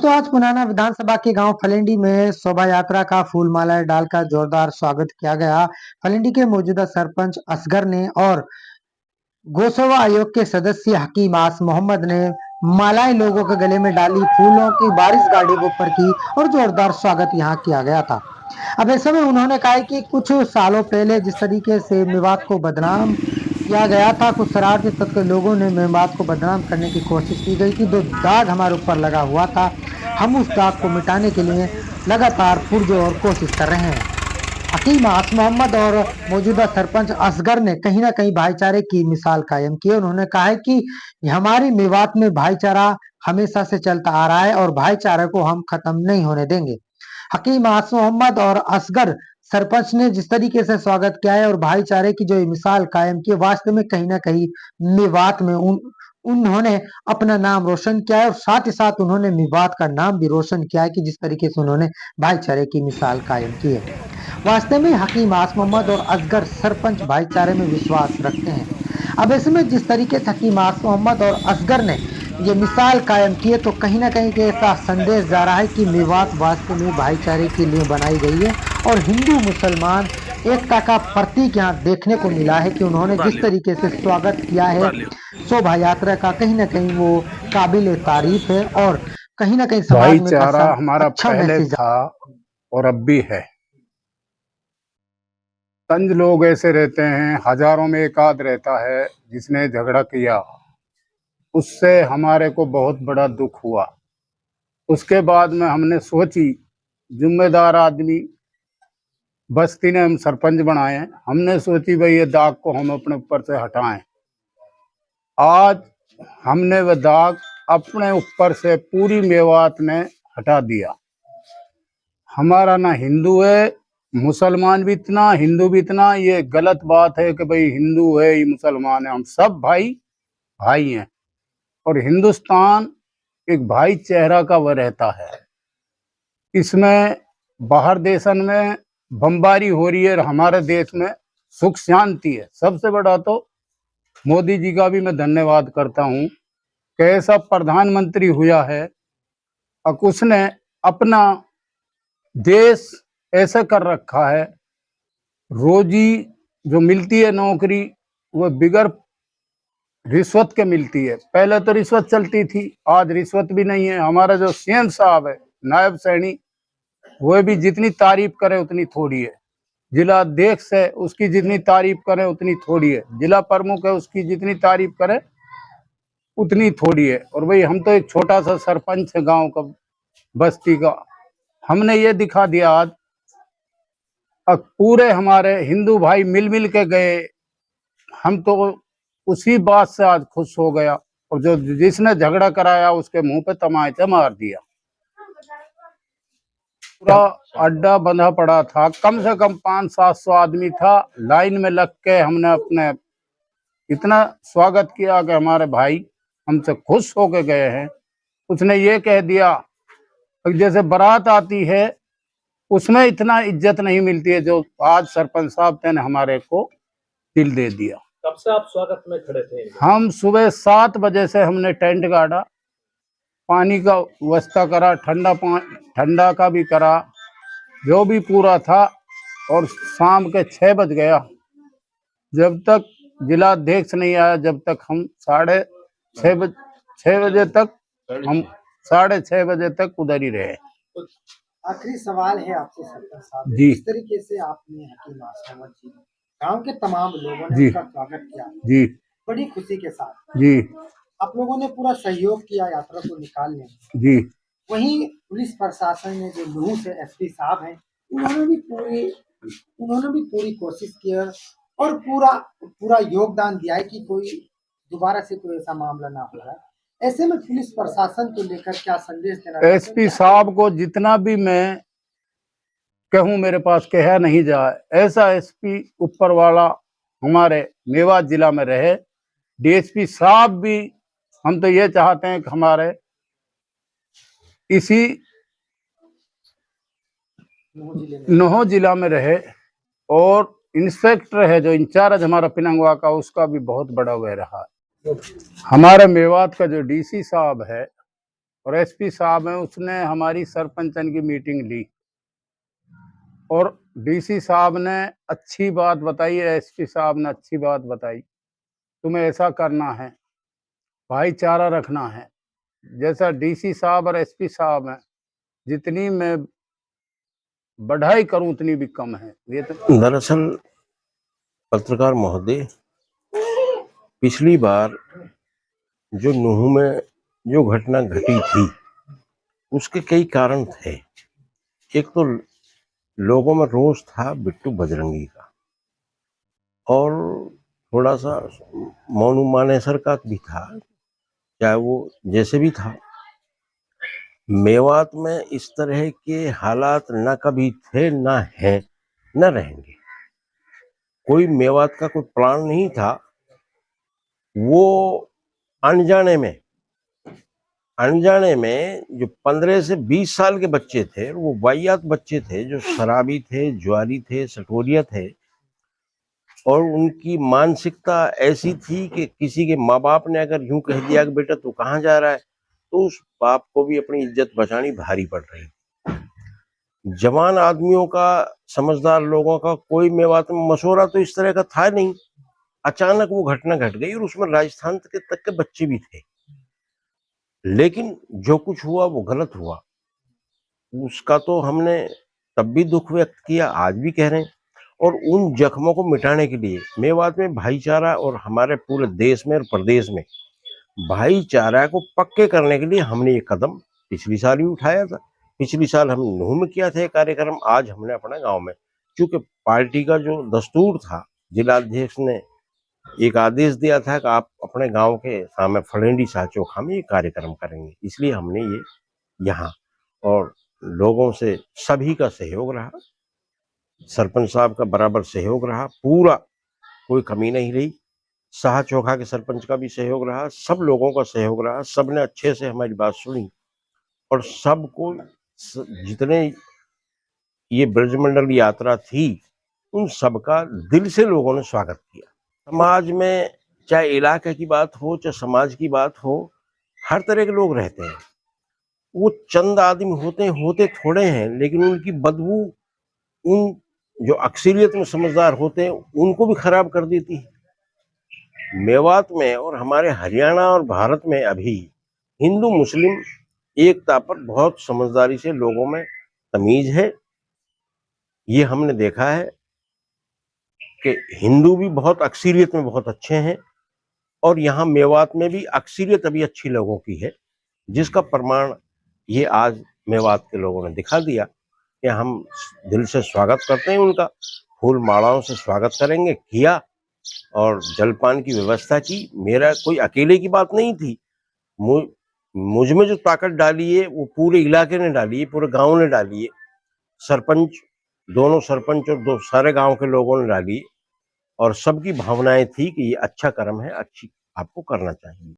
दोस्तों, आज पुराना विधानसभा के गांव फलेंडी में शोभा यात्रा का फूल मालाएं डालकर जोरदार स्वागत किया गया। फलेंडी के मौजूदा सरपंच असगर ने और गोसवा आयोग के सदस्य हकीम आस मोहम्मद ने मालाएं लोगों के गले में डाली, फूलों की बारिश गाड़ी के ऊपर की और जोरदार स्वागत यहां किया गया था। अब ऐसे में उन्होंने कहा है कि कुछ सालों पहले जिस तरीके से मेवात को बदनाम किया गया था, कुछ शरारती तत्व के लोगों ने मेवात को बदनाम करने की कोशिश की गई थी। जो दाग हमारे ऊपर लगा हुआ था, हम उस दाग को मिटाने के लिए लगातार पुरजोर कोशिश कर रहे हैं। हकीम आस मोहम्मद और मौजूदा सरपंच असगर ने कहीं ना कहीं भाईचारे की मिसाल कायम की। उन्होंने कहा है कि हमारी मेवात में भाईचारा हमेशा से चलता आ रहा है और भाईचारे को हम खत्म नहीं होने देंगे। हकीम आस मोहम्मद और असगर सरपंच ने जिस तरीके से स्वागत किया है और भाईचारे की जो ये मिसाल कायम की है, वास्तव में कहीं ना कहीं मेवात में उन्होंने अपना नाम रोशन किया है और साथ ही साथ उन्होंने मेवात का नाम भी रोशन किया है कि जिस तरीके से उन्होंने भाईचारे की मिसाल कायम की है। वास्तव में हकीम आस मोहम्मद और असगर सरपंच भाईचारे में विश्वास रखते हैं। अब इसमें जिस तरीके से हकीम आस मोहम्मद और असगर ने ये मिसाल कायम की है, तो कहीं ना कहीं ऐसा संदेश जा रहा है कि मेवात वास्तव में भाईचारे के लिए बनाई गई है और हिंदू मुसलमान एकता का प्रतीक यहाँ देखने को मिला है कि उन्होंने जिस तरीके से स्वागत किया है शोभा यात्रा का, कहीं ना कहीं वो काबिल तारीफ है और कहीं ना कहीं समाज में भाईचारा हमारा अच्छा पहले था और अब भी है। तंज लोग ऐसे रहते हैं, हजारों में एक आध रहता है जिसने झगड़ा किया, उससे हमारे को बहुत बड़ा दुख हुआ। उसके बाद में हमने सोची, जिम्मेदार आदमी बस्ती ने हम सरपंच बनाए, हमने सोची भाई ये दाग को हम अपने ऊपर से हटाएं। आज हमने वह दाग अपने ऊपर से पूरी मेवात ने हटा दिया। हमारा ना हिंदू है, मुसलमान भी इतना, हिंदू भी इतना। ये गलत बात है कि भाई हिंदू है ये मुसलमान है, हम सब भाई भाई हैं। और हिंदुस्तान एक भाई चेहरा का वह रहता है। इसमें बाहर देशन में बमबारी हो रही है और हमारे देश में सुख शांति है। सबसे बड़ा तो मोदी जी का भी मैं धन्यवाद करता हूँ कि ऐसा प्रधानमंत्री हुआ है और उसने अपना देश ऐसा कर रखा है, रोजी जो मिलती है नौकरी वो बिगर रिश्वत के मिलती है। पहले तो रिश्वत चलती थी, आज रिश्वत भी नहीं है। हमारा जो सीएम साहब है, नायब सैनी, वो भी जितनी तारीफ करे उतनी थोड़ी है। जिला अध्यक्ष है, उसकी जितनी तारीफ करे उतनी थोड़ी है। जिला प्रमुख है, उसकी जितनी तारीफ करे उतनी थोड़ी है। और भाई हम तो एक छोटा सा सरपंच है गांव का, बस्ती का। हमने ये दिखा दिया आज, अब पूरे हमारे हिंदू भाई मिल मिल के गए। हम तो उसी बात से आज खुश हो गया। और जो जिसने झगड़ा कराया उसके मुंह पे तमाचा मार दिया। पूरा अड्डा बंधा पड़ा था, कम से कम 500-700 आदमी था। लाइन में लग के हमने अपने इतना स्वागत किया कि हमारे भाई हमसे खुश होके गए हैं। उसने ये कह दिया जैसे बारात आती है उसमें इतना इज्जत नहीं मिलती है जो आज सरपंच साहब ने हमारे को दिल दे दिया। कब से आप स्वागत में खड़े थे? हम सुबह 7 बजे से हमने टेंट गाड़ा, पानी का व्यवस्था करा, ठंडा का भी करा, जो भी पूरा था। और शाम के 6 बज गया, जब तक जिला अध्यक्ष नहीं आया, जब तक हम 6:30 बजे तक हम 6:30 बजे तक उधर ही रहे। आखिरी सवाल है आपसे सरपंच साहब, जी। इस तरीके से आपने हकीम आस मोहम्मद जी, गांव के तमाम लोगों ने जी उनका स्वागत किया जी बड़ी खुशी के साथ। जी आप लोगों ने पूरा सहयोग किया यात्रा को निकालने में। जी वहीं पुलिस प्रशासन ने जो लूहू से एसपी साहब हैं, उन्होंने भी पूरी कोशिश की है और पूरा योगदान दिया है कि कोई दोबारा से कोई ऐसा मामला ना हो रहा है। ऐसे में पुलिस प्रशासन को लेकर क्या संदेश देना? एसपी साहब को जितना भी मैं कहूँ मेरे पास कहा नहीं जाए। ऐसा एसपी ऊपर वाला हमारे मेवात जिला में रहे। डीएसपी साहब भी, हम तो ये चाहते हैं कि हमारे इसी नोहो जिला में रहे। और इंस्पेक्टर है जो इंचार्ज हमारा पिनंगवा का, उसका भी बहुत बड़ा वह रहा है। हमारे मेवात का जो डीसी साहब है और एसपी साहब हैं, उसने हमारी सरपंचन की मीटिंग ली और डीसी साहब ने अच्छी बात बताई, एसपी साहब ने अच्छी बात बताई, तुम्हें ऐसा करना है, भाईचारा रखना है। जैसा डीसी साहब और एसपी साहब हैं, जितनी मैं बढ़ाई करूं उतनी भी कम है। ये तो दरअसल पत्रकार महोदय, पिछली बार जो नूह में जो घटना घटी थी उसके कई कारण थे। एक तो लोगों में रोष था बिट्टू बजरंगी का, और थोड़ा सा मोनू मानेसर का भी था, चाहे वो जैसे भी था। मेवात में इस तरह के हालात न कभी थे, न हैं, न रहेंगे। कोई मेवात का कोई प्लान नहीं था। वो अनजाने में जो 15 से 20 साल के बच्चे थे, वो वाहियात बच्चे थे, जो शराबी थे, जुआरी थे, सटोरिया थे, और उनकी मानसिकता ऐसी थी कि किसी के माँ बाप ने अगर यूं कह दिया कि बेटा तू कहाँ जा रहा है, तो उस बाप को भी अपनी इज्जत बचानी भारी पड़ रही। जवान आदमियों का, समझदार लोगों का कोई मेवात में मशवरा तो इस तरह का था नहीं। अचानक वो घटना घट गई और उसमें राजस्थान तक के बच्चे भी थे। लेकिन जो कुछ हुआ वो गलत हुआ, उसका तो हमने तब भी दुख व्यक्त किया, आज भी कह रहे हैं। और उन जख्मों को मिटाने के लिए मेवात में भाईचारा, और हमारे पूरे देश में और प्रदेश में भाईचारा को पक्के करने के लिए हमने ये कदम पिछली साल भी उठाया था। पिछली साल हम नूह में किया था ये कार्यक्रम, आज हमने अपने गांव में, क्योंकि पार्टी का जो दस्तूर था, जिलाध्यक्ष ने एक आदेश दिया था कि आप अपने गांव के सामने फलेंडी साचोखा में ये कार्यक्रम करेंगे, इसलिए हमने ये यहाँ, और लोगों से सभी का सहयोग रहा, सरपंच साहब का बराबर सहयोग रहा, पूरा कोई कमी नहीं रही। साहा चोखा के सरपंच का भी सहयोग रहा, सब लोगों का सहयोग रहा, सबने अच्छे से हमारी बात सुनी, और सबको, जितने ये ब्रजमंडल यात्रा थी, उन सबका दिल से लोगों ने स्वागत किया। समाज में चाहे इलाके की बात हो, चाहे समाज की बात हो, हर तरह के लोग रहते हैं। वो चंद आदमी होते थोड़े हैं, लेकिन उनकी बदबू उन जो अक्सरियत में समझदार होते हैं उनको भी खराब कर देती है। मेवात में और हमारे हरियाणा और भारत में अभी हिंदू मुस्लिम एकता पर बहुत समझदारी से लोगों में तमीज है। ये हमने देखा है कि हिंदू भी बहुत अक्सरियत में बहुत अच्छे हैं, और यहाँ मेवात में भी अक्सरियत अभी अच्छी लोगों की है, जिसका प्रमाण ये आज मेवात के लोगों ने दिखा दिया कि हम दिल से स्वागत करते हैं उनका, फूल मालाओं से स्वागत करेंगे, किया, और जलपान की व्यवस्था की। मेरा कोई अकेले की बात नहीं थी, मुझ में जो ताकत डाली है वो पूरे इलाके ने डाली है, पूरे गांव ने डाली है, सरपंच, दोनों सरपंच और दो सारे गांव के लोगों ने डाली, और सबकी भावनाएं थी कि ये अच्छा कर्म है, अच्छी आपको करना चाहिए।